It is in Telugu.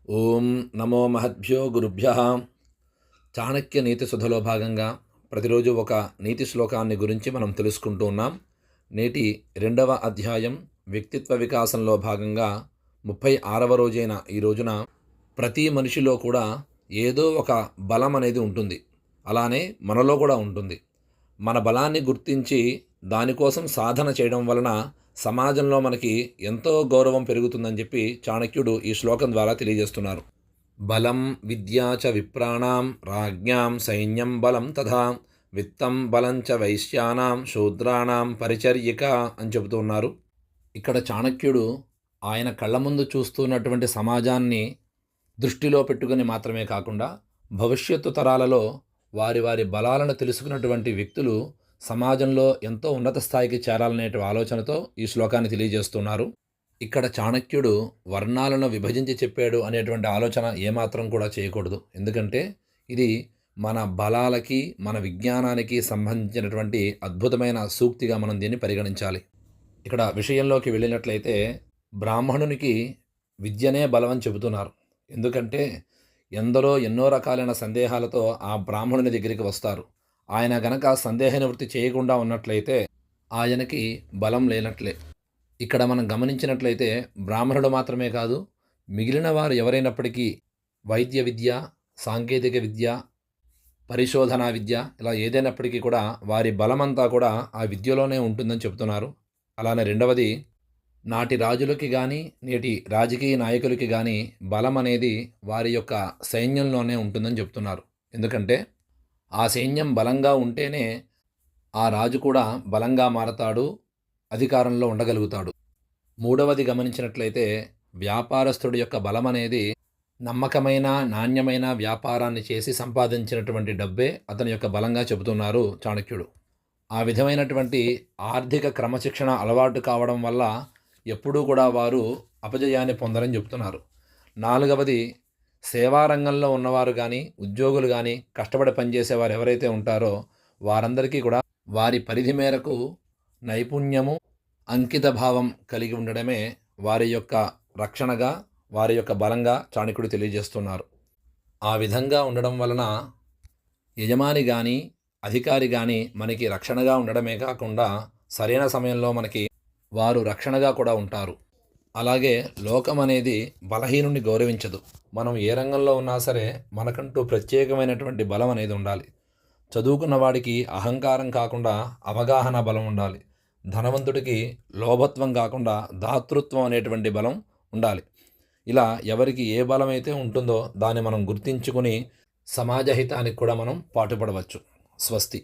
ఓం నమో మహద్భ్యో గురుభ్యః. చాణక్య నీతి సుధలో భాగంగా ప్రతిరోజు ఒక నీతి శ్లోకాన్ని గురించి మనం తెలుసుకుంటూ ఉన్నాం. నేటి 2వ అధ్యాయం వ్యక్తిత్వ వికాసంలో భాగంగా 36వ రోజైన ఈ రోజున ప్రతి మనిషిలో కూడా ఏదో ఒక బలం అనేది ఉంటుంది. అలానే మనలో కూడా ఉంటుంది. మన బలాన్ని గుర్తించి దానికోసం సాధన చేయడం వలన సమాజంలో మనకి ఎంతో గౌరవం పెరుగుతుందని చెప్పి చాణక్యుడు ఈ శ్లోకం ద్వారా తెలియజేస్తున్నారు. బలం విద్యా చ విప్రాణాం రాజ్ఞాం సైన్యం బలం తథా విత్తం బలం చ వైశ్యానాం శూద్రాణం పరిచర్యక అని చెబుతూ ఉన్నారు. ఇక్కడ చాణక్యుడు ఆయన కళ్ళ ముందు చూస్తున్నటువంటి సమాజాన్ని దృష్టిలో పెట్టుకుని మాత్రమే కాకుండా భవిష్యత్తు తరాలలో వారి వారి బలాలను తెలుసుకున్నటువంటి వ్యక్తులు సమాజంలో ఎంతో ఉన్నత స్థాయికి చేరాలనే ఆలోచనతో ఈ శ్లోకాన్ని తెలియజేస్తున్నారు. ఇక్కడ చాణక్యుడు వర్ణాలను విభజించి చెప్పాడు అనేటువంటి ఆలోచన ఏమాత్రం కూడా చేయకూడదు. ఎందుకంటే ఇది మన బలాలకి మన విజ్ఞానానికి సంబంధించినటువంటి అద్భుతమైన సూక్తిగా మనం దీన్ని పరిగణించాలి. ఇక్కడ విషయంలోకి వెళ్ళినట్లయితే బ్రాహ్మణునికి విద్యనే బలమని చెబుతున్నారు. ఎందుకంటే ఎందరో ఎన్నో రకాలైన సందేహాలతో ఆ బ్రాహ్మణుని దగ్గరికి వస్తారు. ఆయన గనక సందేహ నివృత్తి చేయకుండా ఉన్నట్లయితే ఆయనకి బలం లేనట్లే. ఇక్కడ మనం గమనించినట్లయితే బ్రాహ్మణుడు మాత్రమే కాదు, మిగిలిన వారు ఎవరైనప్పటికీ వైద్య విద్య, సాంకేతిక విద్య, పరిశోధనా విద్య ఇలా ఏదైనప్పటికీ కూడా వారి బలమంతా కూడా ఆ విద్యలోనే ఉంటుందని చెబుతున్నారు. అలానే రెండవది, నాటి రాజులకి కానీ నేటి రాజకీయ నాయకులకి కానీ బలం అనేది వారి యొక్క సైన్యంలోనే ఉంటుందని చెప్తున్నారు. ఎందుకంటే ఆ సైన్యం బలంగా ఉంటేనే ఆ రాజు కూడా బలంగా మారతాడు, అధికారంలో ఉండగలుగుతాడు. మూడవది గమనించినట్లయితే వ్యాపారస్తుడి యొక్క బలం అనేది నమ్మకమైన నాణ్యమైన వ్యాపారాన్ని చేసి సంపాదించినటువంటి డబ్బే అతని యొక్క బలంగా చెబుతున్నారు చాణక్యుడు. ఆ విధమైనటువంటి ఆర్థిక క్రమశిక్షణ అలవాటు కావడం వల్ల ఎప్పుడూ కూడా వారు అపజయాన్ని పొందరని చెప్తున్నారు. నాలుగవది, సేవారంగంలో ఉన్నవారు కానీ ఉద్యోగులు కానీ కష్టపడి పనిచేసేవారు ఎవరైతే ఉంటారో వారందరికీ కూడా వారి పరిధి మేరకు నైపుణ్యము, అంకిత భావం కలిగి ఉండడమే వారి యొక్క రక్షణగా, వారి యొక్క బలంగా చాణక్యుడు తెలియజేస్తున్నారు. ఆ విధంగా ఉండడం వలన యజమాని కానీ అధికారి కానీ మనకి రక్షణగా ఉండడమే కాకుండా సరైన సమయంలో మనకి వారు రక్షణగా కూడా ఉంటారు. అలాగే లోకం అనేది బలహీనుని గౌరవించదు. మనం ఏ రంగంలో ఉన్నా సరే మనకంటూ ప్రత్యేకమైనటువంటి బలం అనేది ఉండాలి. చదువుకున్న వాడికి అహంకారం కాకుండా అవగాహన బలం ఉండాలి. ధనవంతుడికి లోభత్వం కాకుండా దాతృత్వం అనేటువంటి బలం ఉండాలి. ఇలా ఎవరికి ఏ బలం అయితే ఉంటుందో దాన్ని మనం గుర్తించుకుని సమాజ హితానికి కూడా మనం పాటుపడవచ్చు. స్వస్తి.